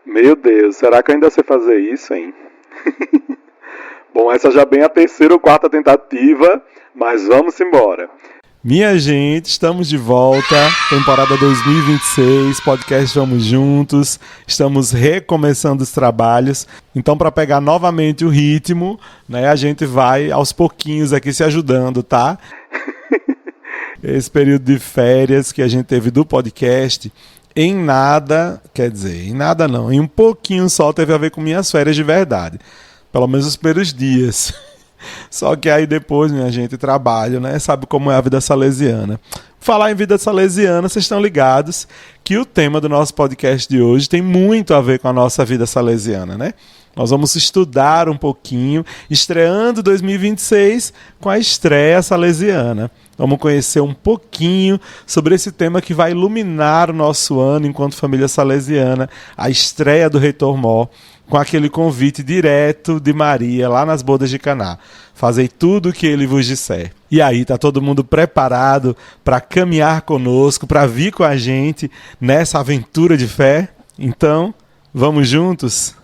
Meu Deus, será que eu ainda sei fazer isso, hein? Bom, essa já bem a terceira ou quarta tentativa, mas vamos embora. Minha gente, estamos de volta, temporada 2026, podcast Vamos Juntos, estamos recomeçando os trabalhos, então para pegar novamente o ritmo, né, a gente vai aos pouquinhos aqui se ajudando, tá? Esse período de férias que a gente teve do podcast, em nada não, em um pouquinho só teve a ver com minhas férias de verdade, pelo menos os primeiros dias. Só que aí depois, minha gente, trabalho, né? Sabe como é a vida salesiana. Falar em vida salesiana, vocês estão ligados que o tema do nosso podcast de hoje tem muito a ver com a nossa vida salesiana, né? Nós vamos estudar um pouquinho, estreando 2026 com a estreia salesiana. Vamos conhecer um pouquinho sobre esse tema que vai iluminar o nosso ano enquanto família salesiana, a estreia do Reitor Mó, com aquele convite direto de Maria lá nas bodas de Caná. Fazei tudo o que ele vos disser. E aí, tá todo mundo preparado para caminhar conosco, para vir com a gente nessa aventura de fé? Então, vamos juntos?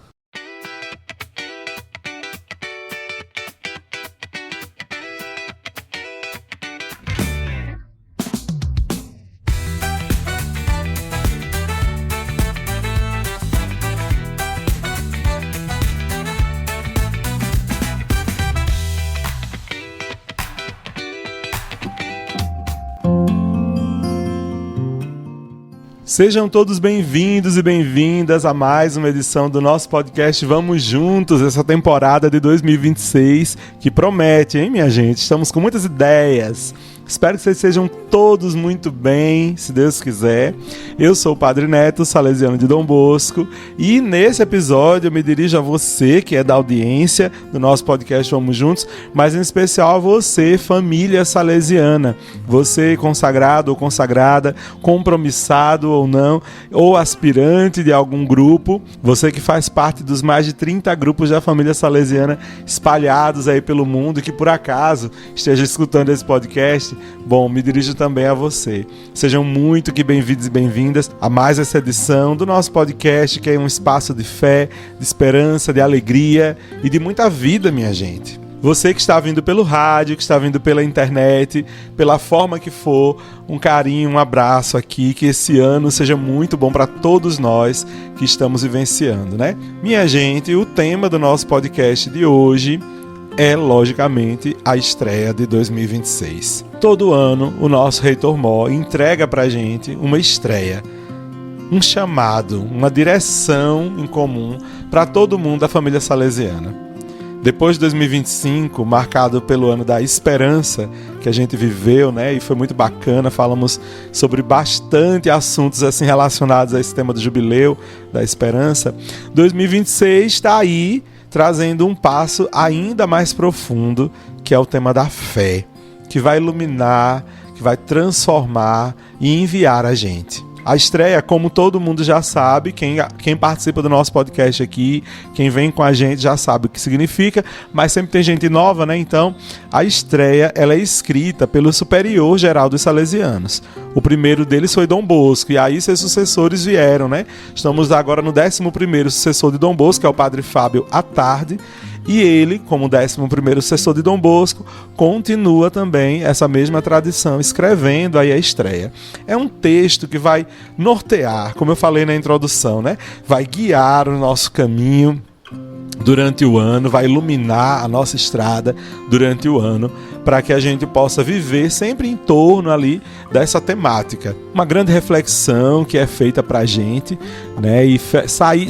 Sejam todos bem-vindos e bem-vindas a mais uma edição do nosso podcast Vamos Juntos, essa temporada de 2026, que promete, hein, minha gente? Estamos com muitas ideias. Espero que vocês sejam todos muito bem, se Deus quiser. Eu sou o Padre Neto, salesiano de Dom Bosco, e nesse episódio eu me dirijo a você, que é da audiência do nosso podcast Vamos Juntos, mas em especial a você, família salesiana, você consagrado ou consagrada, compromissado ou não, ou aspirante de algum grupo, você que faz parte dos mais de 30 grupos da família salesiana espalhados aí pelo mundo e que por acaso esteja escutando esse podcast. Bom, me dirijo também a você. Sejam muito que bem-vindos e bem-vindas a mais essa edição do nosso podcast, que é um espaço de fé, de esperança, de alegria e de muita vida, minha gente. Você que está vindo pelo rádio, que está vindo pela internet, pela forma que for, um carinho, um abraço aqui, que esse ano seja muito bom para todos nós que estamos vivenciando, né? Minha gente, o tema do nosso podcast de hoje é, logicamente, a estreia de 2026. Todo ano, o nosso Reitor Mó entrega pra gente uma estreia, um chamado, uma direção em comum para todo mundo da família salesiana. Depois de 2025, marcado pelo ano da esperança que a gente viveu, né, e foi muito bacana, falamos sobre bastante assuntos assim relacionados a esse tema do jubileu, da esperança. 2026 está aí, trazendo um passo ainda mais profundo, que é o tema da fé, que vai iluminar, que vai transformar e enviar a gente. A estreia, como todo mundo já sabe, quem participa do nosso podcast aqui, quem vem com a gente já sabe o que significa, mas sempre tem gente nova, né? Então, a estreia, ela é escrita pelo Superior Geral dos Salesianos. O primeiro deles foi Dom Bosco, e aí seus sucessores vieram, né? Estamos agora no 11º sucessor de Dom Bosco, que é o Padre Fábio Attard, e ele, como 11º sucessor de Dom Bosco, continua também essa mesma tradição, escrevendo aí a estreia. É um texto que vai nortear, como eu falei na introdução, né? Vai guiar o nosso caminho durante o ano, vai iluminar a nossa estrada durante o ano, para que a gente possa viver sempre em torno ali dessa temática. Uma grande reflexão que é feita para a gente, né, e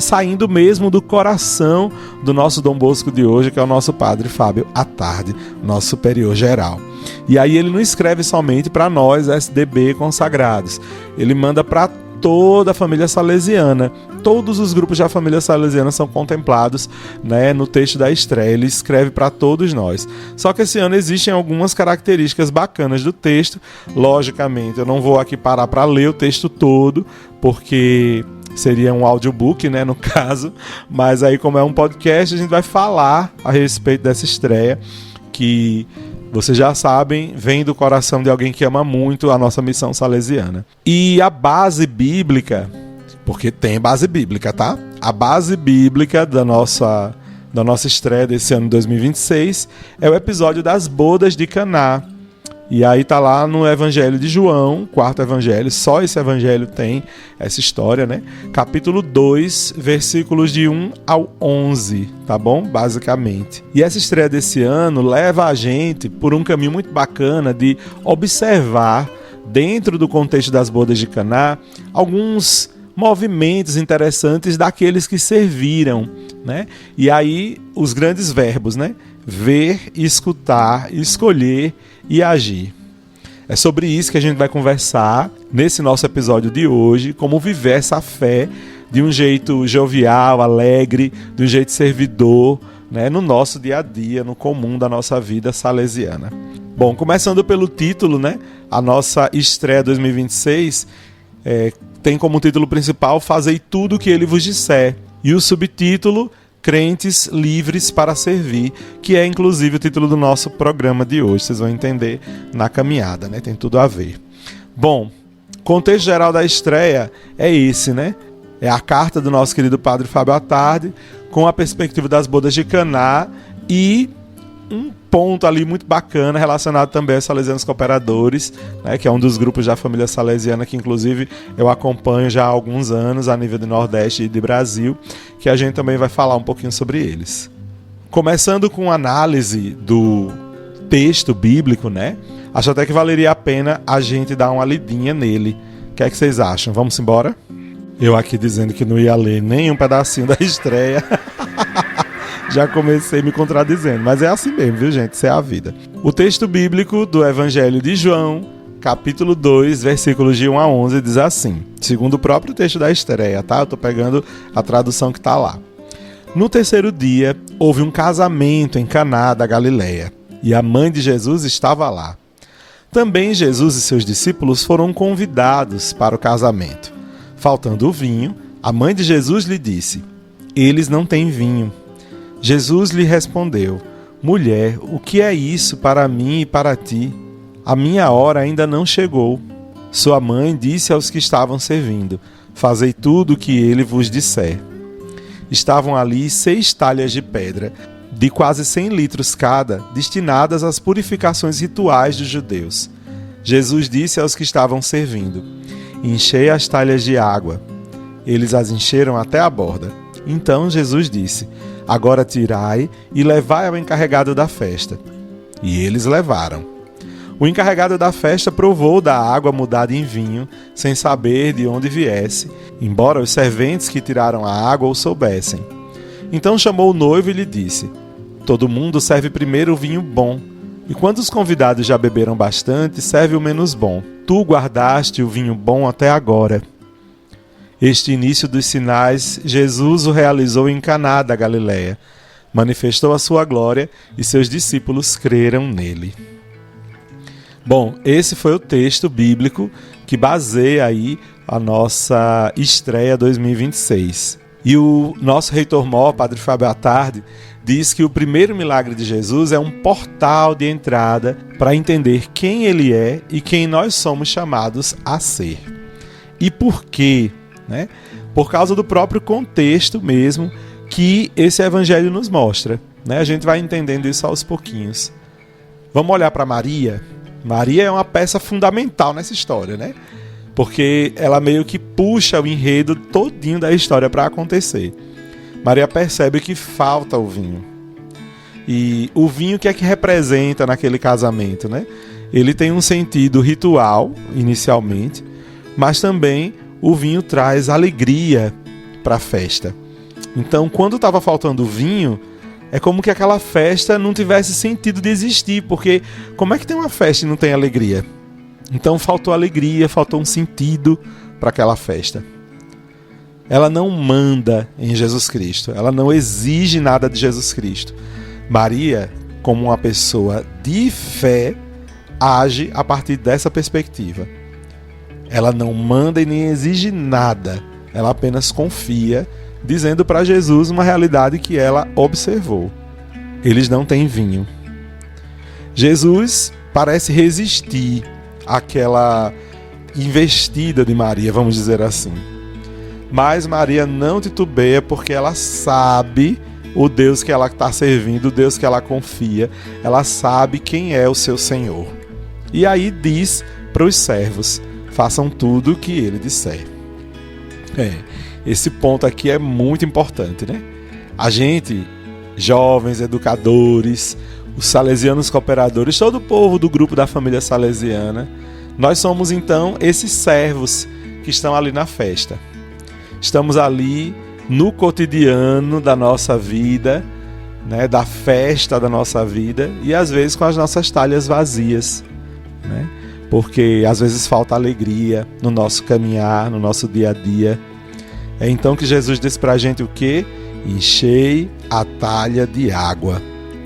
saindo mesmo do coração do nosso Dom Bosco de hoje, que é o nosso Padre Fábio Attard, nosso superior geral. E aí ele não escreve somente para nós, SDB consagrados, ele manda para toda a família salesiana. Todos os grupos da família salesiana são contemplados, né, no texto da estreia. Ele escreve para todos nós. Só que esse ano existem algumas características bacanas do texto. Logicamente, eu não vou aqui parar para ler o texto todo, porque seria um audiobook, né, no caso. Mas aí, como é um podcast, a gente vai falar a respeito dessa estreia, que vocês já sabem, vem do coração de alguém que ama muito a nossa missão salesiana. E a base bíblica, porque tem base bíblica, tá? a base bíblica da nossa estreia desse ano de 2026 é o episódio das bodas de Caná. E aí tá lá no Evangelho de João, quarto evangelho, só esse evangelho tem essa história, né? Capítulo 2, versículos de 1 ao 11, tá bom? Basicamente. E essa estreia desse ano leva a gente por um caminho muito bacana de observar, dentro do contexto das bodas de Caná, alguns movimentos interessantes daqueles que serviram, né? E aí os grandes verbos, né? Ver, escutar, escolher e agir. É sobre isso que a gente vai conversar nesse nosso episódio de hoje, como viver essa fé de um jeito jovial, alegre, de um jeito servidor, né? No nosso dia a dia, no comum da nossa vida salesiana. Bom, começando pelo título, né? A nossa estreia 2026 tem como título principal Fazei tudo o que ele vos disser. E o subtítulo Crentes Livres para Servir, que é inclusive o título do nosso programa de hoje. Vocês vão entender na caminhada, né? Tem tudo a ver. Bom, contexto geral da estreia é esse, né? É a carta do nosso querido Padre Fábio Attardi, com a perspectiva das bodas de Caná e um ponto ali muito bacana relacionado também aos Salesianos Cooperadores, né, que é um dos grupos da família salesiana que inclusive eu acompanho já há alguns anos a nível do Nordeste e de Brasil, que a gente também vai falar um pouquinho sobre eles. Começando com análise do texto bíblico, né? Acho até que valeria a pena a gente dar uma lidinha nele. O que é que vocês acham? Vamos embora? Eu aqui dizendo que não ia ler nem um pedacinho da estreia. Já comecei me contradizendo, mas é assim mesmo, viu, gente? Isso é a vida. O texto bíblico do Evangelho de João, capítulo 2, versículos de 1 a 11, diz assim, segundo o próprio texto da estreia, tá? Eu tô pegando a tradução que tá lá. No terceiro dia, houve um casamento em Caná da Galileia, e a mãe de Jesus estava lá. Também Jesus e seus discípulos foram convidados para o casamento. Faltando o vinho, a mãe de Jesus lhe disse, eles não têm vinho. Jesus lhe respondeu, mulher, o que é isso para mim e para ti? A minha hora ainda não chegou. Sua mãe disse aos que estavam servindo, fazei tudo o que ele vos disser. Estavam ali 6 talhas de pedra, de quase 100 litros cada, destinadas às purificações rituais dos judeus. Jesus disse aos que estavam servindo, enchei as talhas de água. Eles as encheram até a borda. Então Jesus disse, agora tirai e levai ao encarregado da festa. E eles levaram. O encarregado da festa provou da água mudada em vinho, sem saber de onde viesse, embora os serventes que tiraram a água o soubessem. Então chamou o noivo e lhe disse, todo mundo serve primeiro o vinho bom, e quando os convidados já beberam bastante, serve o menos bom. Tu guardaste o vinho bom até agora. Este início dos sinais, Jesus o realizou em Caná da Galileia. Manifestou a sua glória e seus discípulos creram nele. Bom, esse foi o texto bíblico que baseia aí a nossa estreia 2026. E o nosso reitor-mor, Padre Fábio Attardi, diz que o primeiro milagre de Jesus é um portal de entrada para entender quem ele é e quem nós somos chamados a ser. E por quê? Né? Por causa do próprio contexto mesmo que esse evangelho nos mostra, né? A gente vai entendendo isso aos pouquinhos. Vamos olhar para Maria. Maria é uma peça fundamental nessa história, né? Porque ela meio que puxa o enredo todinho da história para acontecer. Maria percebe que falta o vinho. E o vinho, o que é que representa naquele casamento, né? Ele tem um sentido ritual, inicialmente, mas também o vinho traz alegria para a festa. Então, quando estava faltando vinho, é como que aquela festa não tivesse sentido de existir, porque como é que tem uma festa e não tem alegria? Então faltou alegria, faltou um sentido para aquela festa. Ela não manda em Jesus Cristo, ela não exige nada de Jesus Cristo. Maria, como uma pessoa de fé, age a partir dessa perspectiva. Ela não manda e nem exige nada. Ela apenas confia, dizendo para Jesus uma realidade que ela observou. Eles não têm vinho. Jesus parece resistir àquela investida de Maria, vamos dizer assim. Mas Maria não titubeia porque ela sabe o Deus que ela está servindo, o Deus que ela confia. Ela sabe quem é o seu Senhor. E aí diz para os servos: façam tudo o que ele disser. Esse ponto aqui é muito importante, né? A gente, jovens, educadores, os salesianos cooperadores, todo o povo do grupo da família salesiana, nós somos então esses servos que estão ali na festa. Estamos ali no cotidiano da nossa vida, né, da festa da nossa vida, e às vezes com as nossas talhas vazias, né? Porque às vezes falta alegria no nosso caminhar, no nosso dia a dia. É então que Jesus diz pra gente o quê? Enchei a talha de água.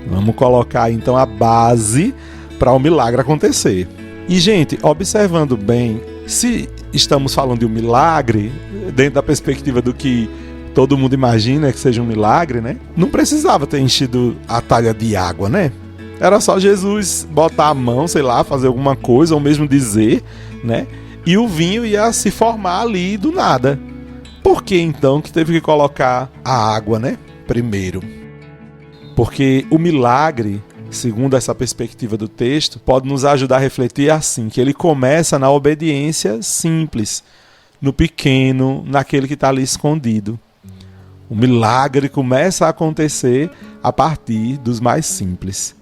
Vamos colocar então a base para o milagre acontecer. E gente, observando bem, se estamos falando de um milagre, dentro da perspectiva do que todo mundo imagina que seja um milagre, né? Não precisava ter enchido a talha de água, né? Era só Jesus botar a mão, sei lá, fazer alguma coisa, ou mesmo dizer, né? E o vinho ia se formar ali do nada. Por que então que teve que colocar a água, né? Primeiro. Porque o milagre, segundo essa perspectiva do texto, pode nos ajudar a refletir assim, que ele começa na obediência simples, no pequeno, naquele que está ali escondido. O milagre começa a acontecer a partir dos mais simples.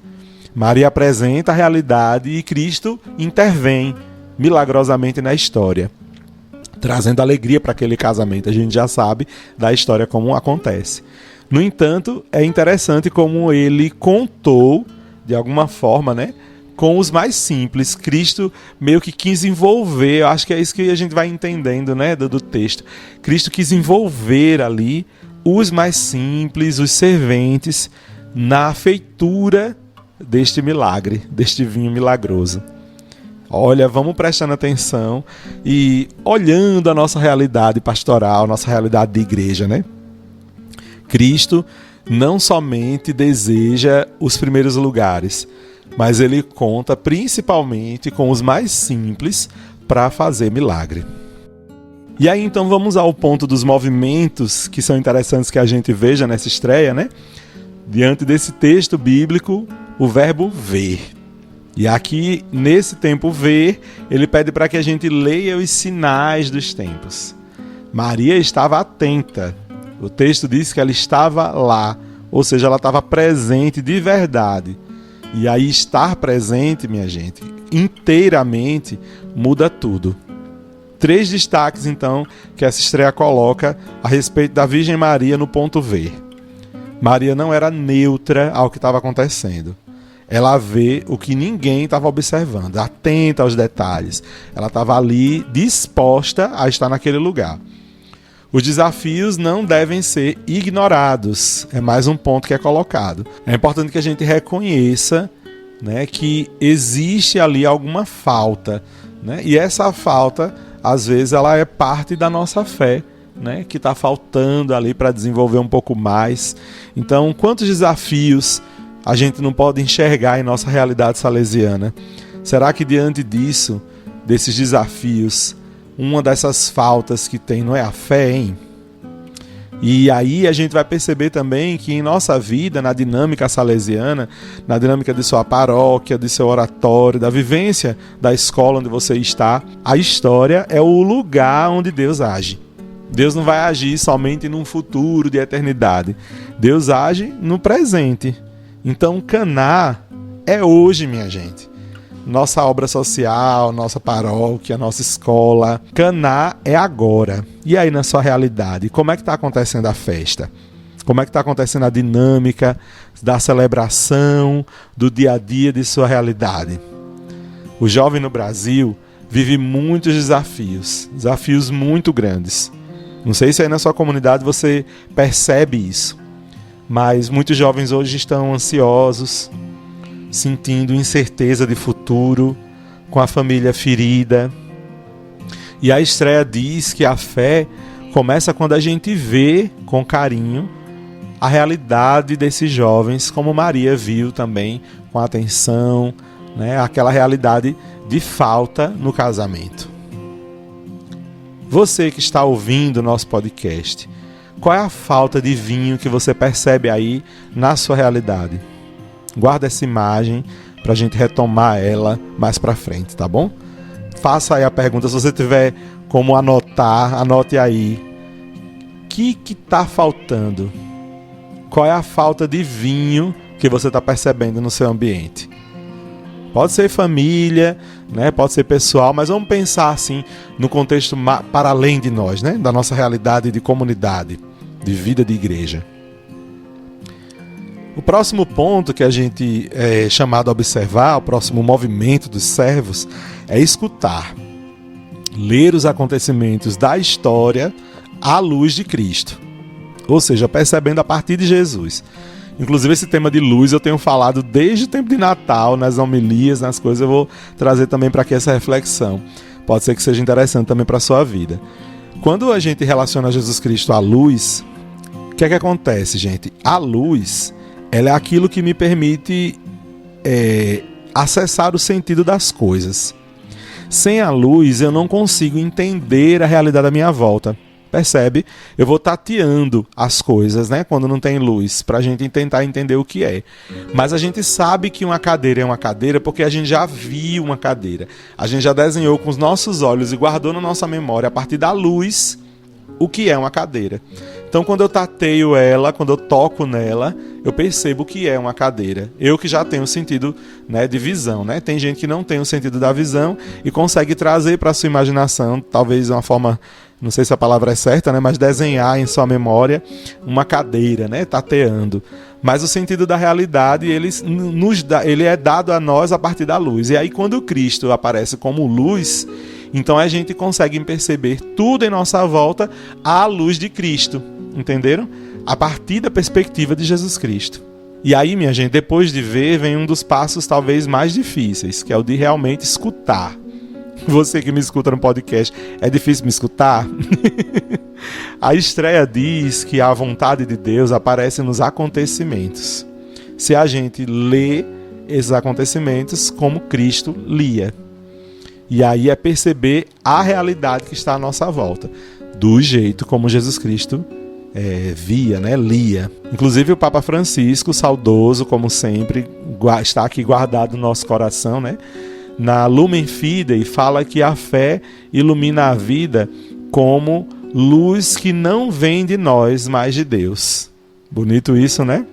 Maria apresenta a realidade e Cristo intervém milagrosamente na história, trazendo alegria para aquele casamento. A gente já sabe da história como acontece. No entanto, é interessante como ele contou, de alguma forma, né, com os mais simples. Cristo meio que quis envolver, eu acho que é isso que a gente vai entendendo, né, do texto. Cristo quis envolver ali os mais simples, os serventes, na feitura deste milagre, deste vinho milagroso. Olha, vamos prestando atenção e olhando a nossa realidade pastoral, nossa realidade de igreja, né? Cristo não somente deseja os primeiros lugares, mas ele conta principalmente com os mais simples para fazer milagre. E aí então vamos ao ponto dos movimentos que são interessantes que a gente veja nessa estreia, né? Diante desse texto bíblico, o verbo ver. E aqui, nesse tempo ver, ele pede para que a gente leia os sinais dos tempos. Maria estava atenta. O texto diz que ela estava lá, ou seja, ela estava presente de verdade. E aí estar presente, minha gente, inteiramente, muda tudo. 3 destaques, então, que essa estreia coloca a respeito da Virgem Maria no ponto ver. Maria não era neutra ao que estava acontecendo. Ela vê o que ninguém estava observando, atenta aos detalhes. Ela estava ali disposta a estar naquele lugar. Os desafios não devem ser ignorados. É mais um ponto que é colocado. É importante que a gente reconheça, né, que existe ali alguma falta, né? E essa falta, às vezes, ela é parte da nossa fé, né, que está faltando ali para desenvolver um pouco mais. Então, quantos desafios a gente não pode enxergar em nossa realidade salesiana? Será que diante disso, desses desafios, uma dessas faltas que tem não é a fé, hein? E aí a gente vai perceber também que em nossa vida, na dinâmica salesiana, na dinâmica de sua paróquia, de seu oratório, da vivência da escola onde você está, a história é o lugar onde Deus age. Deus não vai agir somente num futuro de eternidade. Deus age no presente. Então, Caná é hoje, minha gente. Nossa obra social, nossa paróquia, nossa escola. Caná é agora. E aí, na sua realidade, como é que está acontecendo a festa? Como é que está acontecendo a dinâmica da celebração, do dia a dia de sua realidade? O jovem no Brasil vive muitos desafios muito grandes. Não sei se aí na sua comunidade você percebe isso, mas muitos jovens hoje estão ansiosos, sentindo incerteza de futuro, com a família ferida. E a estreia diz que a fé começa quando a gente vê com carinho a realidade desses jovens, como Maria viu também com atenção, né, aquela realidade de falta no casamento. Você que está ouvindo o nosso podcast, qual é a falta de vinho que você percebe aí na sua realidade? Guarda essa imagem para a gente retomar ela mais para frente, tá bom? Faça aí a pergunta, se você tiver como anotar, anote aí. O que está faltando? Qual é a falta de vinho que você está percebendo no seu ambiente? Pode ser família, né? Pode ser pessoal, mas vamos pensar assim no contexto para além de nós, né? Da nossa realidade de comunidade, de vida de igreja. O próximo ponto que a gente é chamado a observar, o próximo movimento dos servos, é escutar, ler os acontecimentos da história à luz de Cristo, ou seja, percebendo a partir de Jesus. Inclusive esse tema de luz eu tenho falado desde o tempo de Natal, nas homilias, nas coisas, eu vou trazer também para aqui essa reflexão. Pode ser que seja interessante também para a sua vida. Quando a gente relaciona Jesus Cristo à luz, o que é que acontece, gente? A luz, ela é aquilo que me permite acessar o sentido das coisas. Sem a luz, eu não consigo entender a realidade à minha volta. Percebe? Eu vou tateando as coisas, né? Quando não tem luz, para a gente tentar entender o que é. Mas a gente sabe que uma cadeira é uma cadeira porque a gente já viu uma cadeira. A gente já desenhou com os nossos olhos e guardou na nossa memória, a partir da luz, o que é uma cadeira. Então, quando eu tateio ela, quando eu toco nela, eu percebo o que é uma cadeira. Eu que já tenho sentido, né, de visão, né? Tem gente que não tem o sentido da visão e consegue trazer para a sua imaginação, talvez uma forma, não sei se a palavra é certa, né, mas desenhar em sua memória uma cadeira, né, tateando. Mas o sentido da realidade, ele é dado a nós a partir da luz. E aí, quando Cristo aparece como luz, então a gente consegue perceber tudo em nossa volta à luz de Cristo, entenderam? A partir da perspectiva de Jesus Cristo. E aí, minha gente, depois de ver, vem um dos passos talvez mais difíceis, que é o de realmente escutar. Você que me escuta no podcast, é difícil me escutar? A estreia diz que a vontade de Deus aparece nos acontecimentos. Se a gente lê esses acontecimentos como Cristo lia. E aí é perceber a realidade que está à nossa volta, do jeito como Jesus Cristo via, né, lia. Inclusive o Papa Francisco, saudoso como sempre, está aqui guardado no nosso coração, né? Na Lumen Fidei fala que a fé ilumina a vida como luz que não vem de nós, mas de Deus. Bonito isso, né?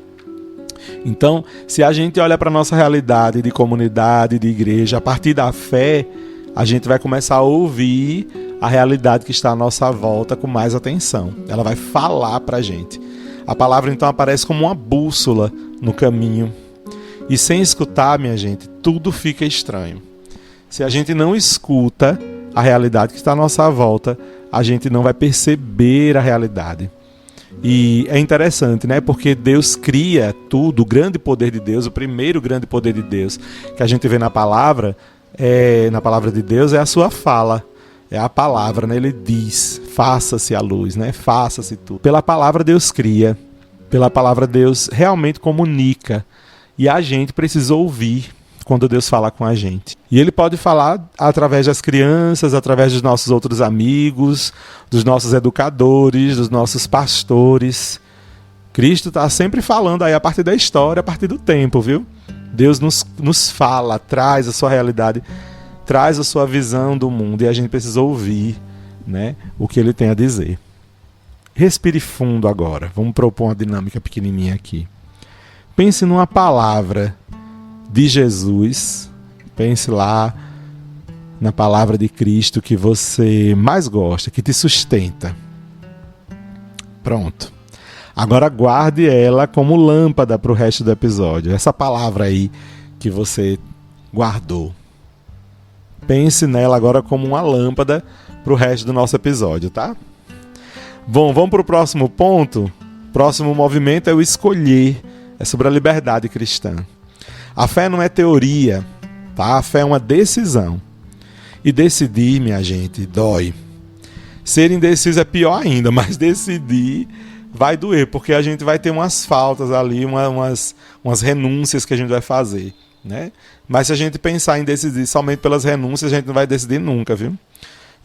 Então, se a gente olha para a nossa realidade de comunidade, de igreja, a partir da fé, a gente vai começar a ouvir a realidade que está à nossa volta com mais atenção. Ela vai falar para a gente. A palavra então aparece como uma bússola no caminho. E sem escutar, minha gente, tudo fica estranho. Se a gente não escuta a realidade que está à nossa volta, a gente não vai perceber a realidade. E é interessante, né? Porque Deus cria tudo, o grande poder de Deus, o primeiro grande poder de Deus que a gente vê na palavra de Deus é a sua fala. É a palavra, né? Ele diz, faça-se a luz, né? Faça-se tudo. Pela palavra Deus cria, pela palavra Deus realmente comunica. E a gente precisa ouvir quando Deus fala com a gente. E Ele pode falar através das crianças, através dos nossos outros amigos, dos nossos educadores, dos nossos pastores. Cristo está sempre falando aí a partir da história, a partir do tempo, viu? Deus nos fala, traz a sua realidade, traz a sua visão do mundo e a gente precisa ouvir, né, o que Ele tem a dizer. Respire fundo agora. Vamos propor uma dinâmica pequenininha aqui. Pense numa palavra de Jesus, pense lá na palavra de Cristo que você mais gosta, que te sustenta. Pronto. Agora guarde ela como lâmpada para o resto do episódio. Essa palavra aí que você guardou. Pense nela agora como uma lâmpada para o resto do nosso episódio, tá? Bom, vamos para o próximo ponto. Próximo movimento é o escolher. É sobre a liberdade cristã. A fé não é teoria, tá? A fé é uma decisão. E decidir, minha gente, dói. Ser indeciso é pior ainda, mas decidir vai doer, porque a gente vai ter umas faltas ali, umas renúncias que a gente vai fazer, né? Mas se a gente pensar em decidir somente pelas renúncias, a gente não vai decidir nunca, viu?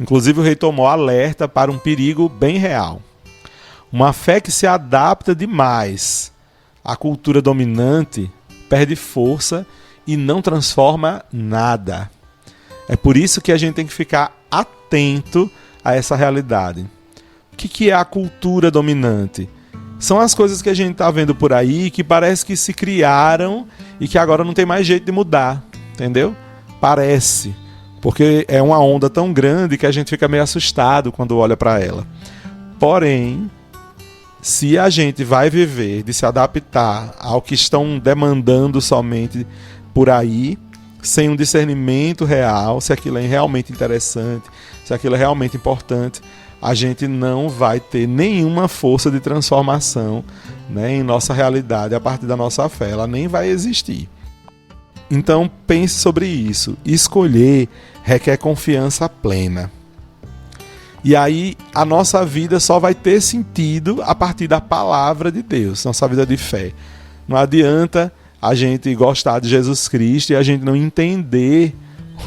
Inclusive o reitor Mó alerta para um perigo bem real. Uma fé que se adapta demais à cultura dominante perde força e não transforma nada. É por isso que a gente tem que ficar atento a essa realidade. O que é a cultura dominante? São as coisas que a gente está vendo por aí que parece que se criaram e que agora não tem mais jeito de mudar, entendeu? Parece, porque é uma onda tão grande que a gente fica meio assustado quando olha para ela. Porém, se a gente vai viver de se adaptar ao que estão demandando somente por aí, sem um discernimento real, se aquilo é realmente interessante, se aquilo é realmente importante, a gente não vai ter nenhuma força de transformação, né, em nossa realidade a partir da nossa fé. Ela nem vai existir. Então pense sobre isso. Escolher requer confiança plena. E aí a nossa vida só vai ter sentido a partir da palavra de Deus, nossa vida de fé. Não adianta a gente gostar de Jesus Cristo e a gente não entender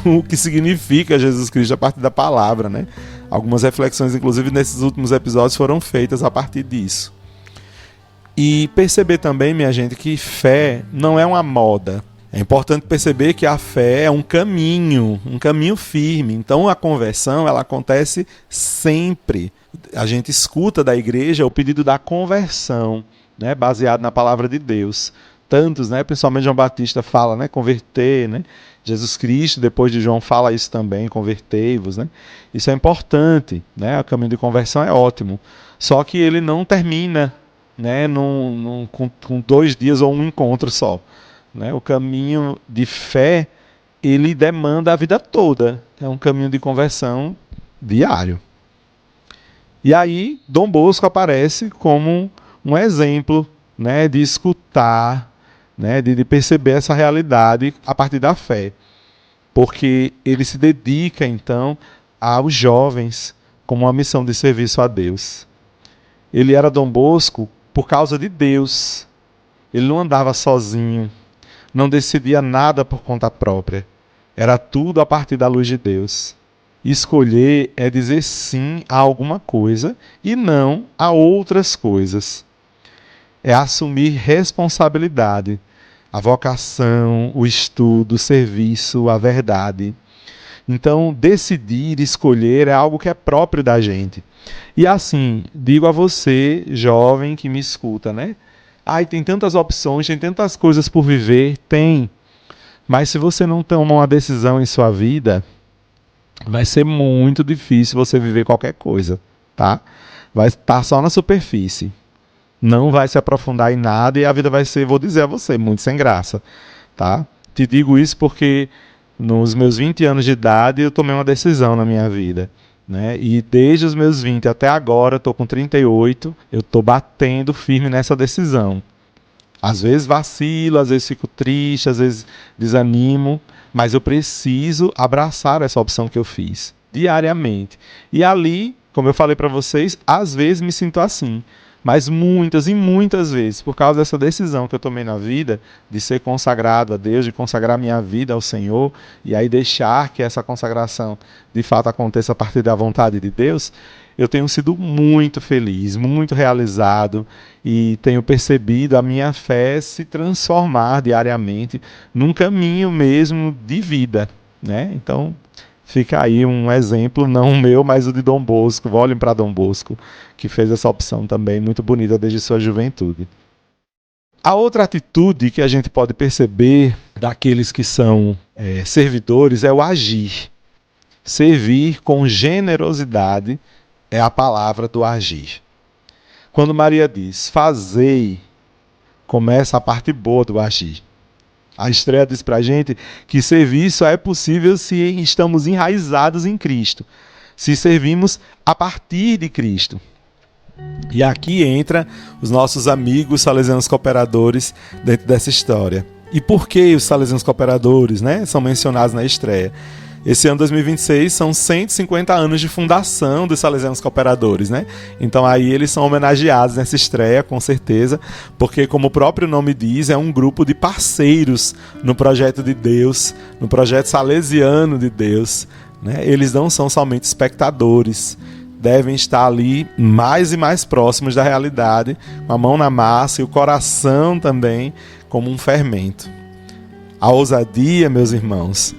o que significa Jesus Cristo a partir da palavra, né? Algumas reflexões, inclusive, nesses últimos episódios foram feitas a partir disso. E perceber também, minha gente, que fé não é uma moda. É importante perceber que a fé é um caminho firme. Então a conversão, ela acontece sempre. A gente escuta da igreja o pedido da conversão, né, baseado na palavra de Deus. Tantos, né, principalmente João Batista fala, né, converter, né? Jesus Cristo, depois de João, fala isso também, convertei-vos, né? Isso é importante, né? O caminho de conversão é ótimo. Só que ele não termina, né, com 2 dias ou um encontro só, né? O caminho de fé, ele demanda a vida toda. É um caminho de conversão diário. E aí, Dom Bosco aparece como um exemplo, né, de escutar, né, de perceber essa realidade a partir da fé. Porque ele se dedica, então, aos jovens como uma missão de serviço a Deus. Ele era Dom Bosco por causa de Deus. Ele não andava sozinho, não decidia nada por conta própria. Era tudo a partir da luz de Deus. Escolher é dizer sim a alguma coisa e não a outras coisas. É assumir responsabilidade, a vocação, o estudo, o serviço, a verdade. Então, decidir, escolher é algo que é próprio da gente. E assim, digo a você, jovem que me escuta, né? Ai, tem tantas opções, tem tantas coisas por viver. Tem. Mas se você não toma uma decisão em sua vida, vai ser muito difícil você viver qualquer coisa, tá? Vai estar só na superfície. Não vai se aprofundar em nada e a vida vai ser, vou dizer a você, muito sem graça, tá? Te digo isso porque nos meus 20 anos de idade eu tomei uma decisão na minha vida, né? E desde os meus 20 até agora, estou com 38, eu estou batendo firme nessa decisão. Às vezes vacilo, às vezes fico triste, às vezes desanimo, mas eu preciso abraçar essa opção que eu fiz diariamente. E ali, como eu falei para vocês, às vezes me sinto assim. Mas muitas e muitas vezes, por causa dessa decisão que eu tomei na vida, de ser consagrado a Deus, de consagrar minha vida ao Senhor, e aí deixar que essa consagração de fato aconteça a partir da vontade de Deus, eu tenho sido muito feliz, muito realizado, e tenho percebido a minha fé se transformar diariamente num caminho mesmo de vida, né? Então, fica aí um exemplo, não o meu, mas o de Dom Bosco. Olhem para Dom Bosco, que fez essa opção também muito bonita desde sua juventude. A outra atitude que a gente pode perceber daqueles que são servidores é o agir. Servir com generosidade é a palavra do agir. Quando Maria diz, fazei, começa a parte boa do agir. A Estreia diz para a gente que servir só é possível se estamos enraizados em Cristo, se servimos a partir de Cristo. E aqui entra os nossos amigos salesianos cooperadores dentro dessa história. E por que os salesianos cooperadores, né, são mencionados na Estreia? Esse ano 2026 são 150 anos de fundação dos Salesianos Cooperadores, né? Então aí eles são homenageados nessa estreia, com certeza, porque como o próprio nome diz, é um grupo de parceiros no projeto de Deus, no projeto salesiano de Deus, né? Eles não são somente espectadores, devem estar ali mais e mais próximos da realidade, com a mão na massa e o coração também como um fermento. A ousadia, meus irmãos,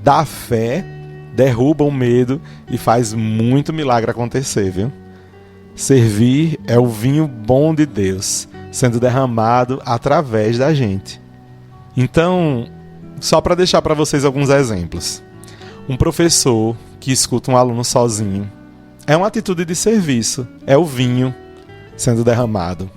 da fé, derruba o medo e faz muito milagre acontecer, viu? Servir é o vinho bom de Deus, sendo derramado através da gente. Então, só para deixar para vocês alguns exemplos. Um professor que escuta um aluno sozinho é uma atitude de serviço, é o vinho sendo derramado.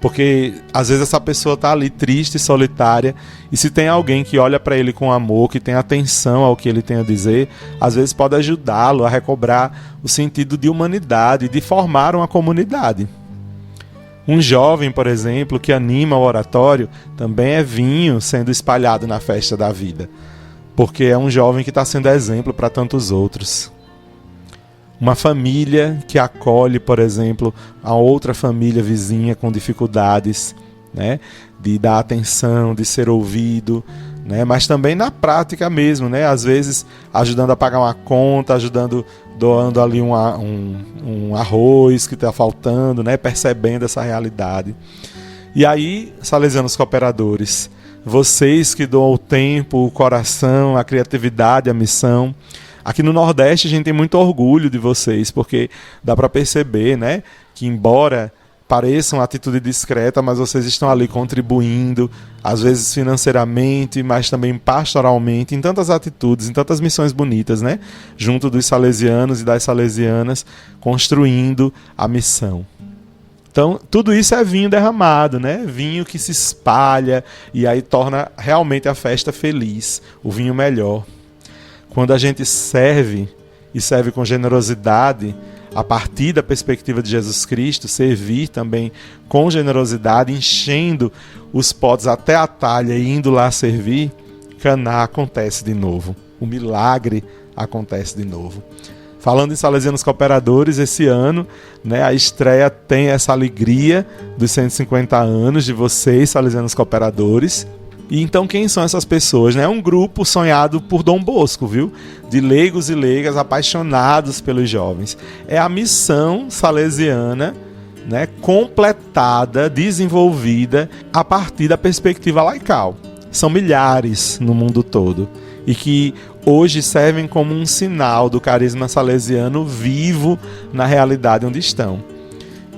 Porque às vezes essa pessoa está ali triste e solitária, e se tem alguém que olha para ele com amor, que tem atenção ao que ele tem a dizer, às vezes pode ajudá-lo a recobrar o sentido de humanidade, de formar uma comunidade. Um jovem, por exemplo, que anima o oratório, também é vinho sendo espalhado na festa da vida, porque é um jovem que está sendo exemplo para tantos outros. Uma família que acolhe, por exemplo, a outra família vizinha com dificuldades, né, de dar atenção, de ser ouvido, né, mas também na prática mesmo, né, às vezes ajudando a pagar uma conta, doando ali um arroz que está faltando, né, percebendo essa realidade. E aí, salesianos cooperadores, vocês que doam o tempo, o coração, a criatividade, a missão. Aqui no Nordeste a gente tem muito orgulho de vocês, porque dá para perceber, né, que embora pareça uma atitude discreta, mas vocês estão ali contribuindo, às vezes financeiramente, mas também pastoralmente, em tantas atitudes, em tantas missões bonitas, né, junto dos salesianos e das salesianas, construindo a missão. Então, tudo isso é vinho derramado, né? Vinho que se espalha e aí torna realmente a festa feliz, o vinho melhor. Quando a gente serve, e serve com generosidade, a partir da perspectiva de Jesus Cristo, servir também com generosidade, enchendo os potes até a talha e indo lá servir, Caná acontece de novo. O milagre acontece de novo. Falando em Salesianos Cooperadores, esse ano, né, a estreia tem essa alegria dos 150 anos de vocês, Salesianos Cooperadores. E então quem são essas pessoas? É um grupo sonhado por Dom Bosco, viu? De leigos e leigas apaixonados pelos jovens. É a missão salesiana, né, completada, desenvolvida a partir da perspectiva laical. São milhares no mundo todo e que hoje servem como um sinal do carisma salesiano vivo na realidade onde estão.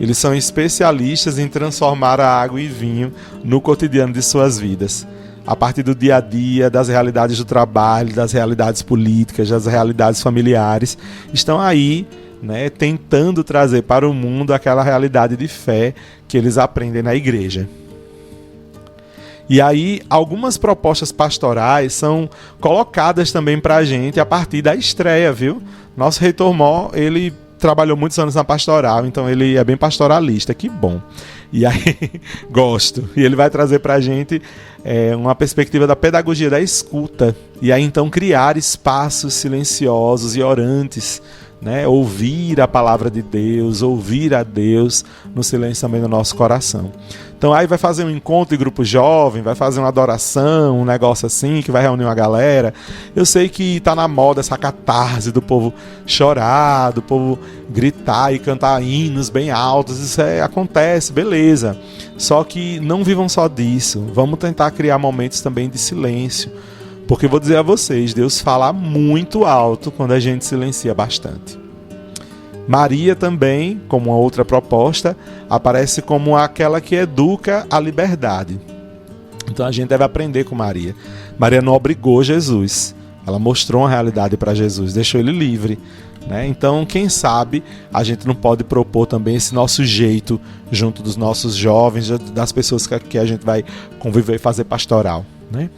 Eles são especialistas em transformar a água e vinho no cotidiano de suas vidas. A partir do dia a dia, das realidades do trabalho, das realidades políticas, das realidades familiares, estão aí, né, tentando trazer para o mundo aquela realidade de fé que eles aprendem na igreja. E aí, algumas propostas pastorais são colocadas também para a gente a partir da estreia, viu? Nosso reitor Mó, ele trabalhou muitos anos na pastoral, então ele é bem pastoralista, que bom. E aí, gosto. E ele vai trazer para a gente uma perspectiva da pedagogia da escuta. E aí, então, criar espaços silenciosos e orantes, né? Ouvir a palavra de Deus, ouvir a Deus no silêncio também do nosso coração. Então aí vai fazer um encontro de grupo jovem, vai fazer uma adoração, um negócio assim, que vai reunir uma galera. Eu sei que tá na moda essa catarse do povo chorar, do povo gritar e cantar hinos bem altos, isso acontece, beleza. Só que não vivam só disso, vamos tentar criar momentos também de silêncio. Porque vou dizer a vocês, Deus fala muito alto quando a gente silencia bastante. Maria também, como uma outra proposta, aparece como aquela que educa a liberdade. Então a gente deve aprender com Maria. Maria não obrigou Jesus, ela mostrou uma realidade para Jesus, deixou ele livre, né? Então, quem sabe, a gente não pode propor também esse nosso jeito junto dos nossos jovens, das pessoas que a gente vai conviver e fazer pastoral, né?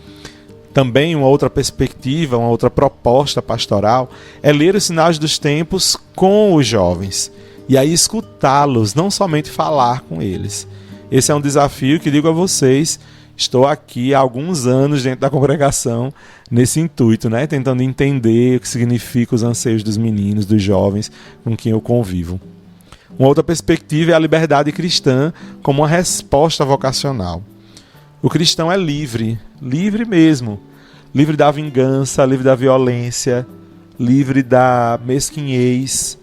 Também uma outra perspectiva, uma outra proposta pastoral é ler os sinais dos tempos com os jovens e aí escutá-los, não somente falar com eles. Esse é um desafio que digo a vocês, estou aqui há alguns anos dentro da congregação nesse intuito, né? Tentando entender o que significa os anseios dos meninos, dos jovens com quem eu convivo. Uma outra perspectiva é a liberdade cristã como uma resposta vocacional. O cristão é livre, livre mesmo, livre da vingança, livre da violência, livre da mesquinhez,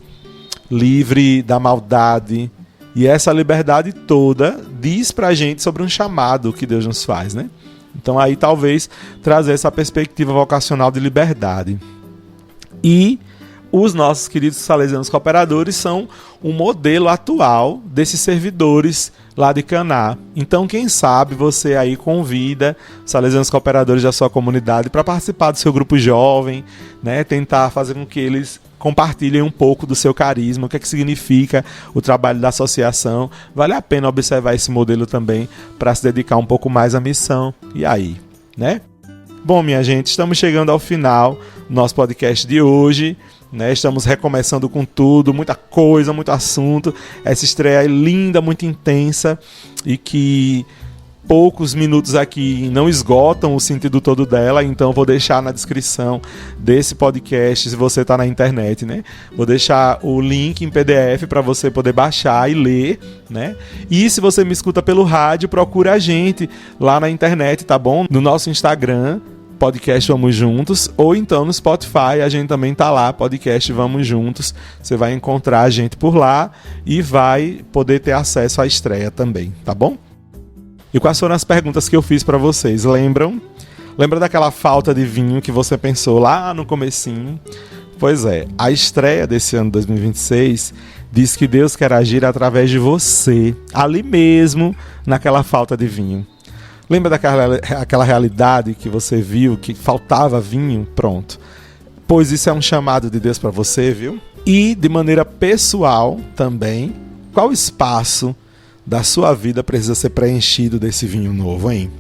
livre da maldade. E essa liberdade toda diz pra gente sobre um chamado que Deus nos faz, né? Então aí talvez trazer essa perspectiva vocacional de liberdade. E os nossos queridos salesianos cooperadores são um modelo atual desses servidores lá de Caná. Então, quem sabe você aí convida os salesianos cooperadores da sua comunidade para participar do seu grupo jovem, né? Tentar fazer com que eles compartilhem um pouco do seu carisma, o que é que significa o trabalho da associação. Vale a pena observar esse modelo também para se dedicar um pouco mais à missão. E aí, né? Bom, minha gente, estamos chegando ao final do nosso podcast de hoje, né? Estamos recomeçando com tudo, muita coisa, muito assunto. Essa estreia é linda, muito intensa e que poucos minutos aqui não esgotam o sentido todo dela, então vou deixar na descrição desse podcast, se você está na internet, né? Vou deixar o link em PDF para você poder baixar e ler, né? E se você me escuta pelo rádio, procura a gente lá na internet, tá bom? No nosso Instagram, podcast Vamos Juntos, ou então no Spotify, a gente também tá lá, podcast Vamos Juntos. Você vai encontrar a gente por lá e vai poder ter acesso à estreia também, tá bom? E quais foram as perguntas que eu fiz para vocês? Lembram? Lembra daquela falta de vinho que você pensou lá no comecinho? Pois é, a estreia desse ano 2026 diz que Deus quer agir através de você, ali mesmo, naquela falta de vinho. Lembra daquela realidade que você viu, que faltava vinho? Pronto. Pois isso é um chamado de Deus para você, viu? E, de maneira pessoal também, qual espaço da sua vida precisa ser preenchido desse vinho novo, hein?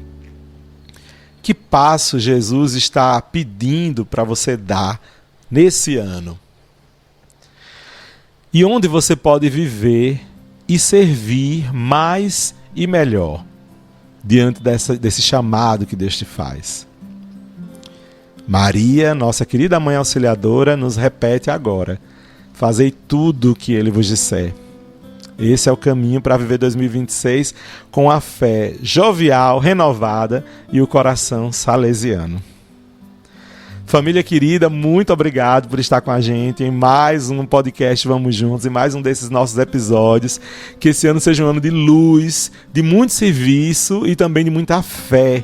Que passo Jesus está pedindo para você dar nesse ano? E onde você pode viver e servir mais e melhor diante desse chamado que Deus te faz? Maria, nossa querida Mãe Auxiliadora, nos repete agora: fazei tudo o que Ele vos disser. Esse é o caminho para viver 2026 com a fé jovial, renovada e o coração salesiano. Família querida, muito obrigado por estar com a gente em mais um podcast Vamos Juntos, e mais um desses nossos episódios. Que esse ano seja um ano de luz, de muito serviço e também de muita fé.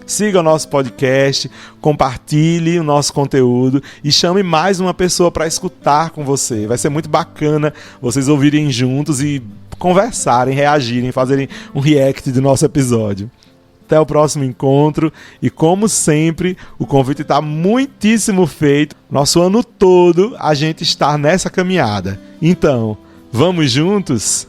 Siga o nosso podcast, compartilhe o nosso conteúdo e chame mais uma pessoa para escutar com você. Vai ser muito bacana vocês ouvirem juntos e conversarem, reagirem, fazerem um react do nosso episódio. Até o próximo encontro e, como sempre, o convite está muitíssimo feito. Nosso ano todo a gente está nessa caminhada. Então, vamos juntos?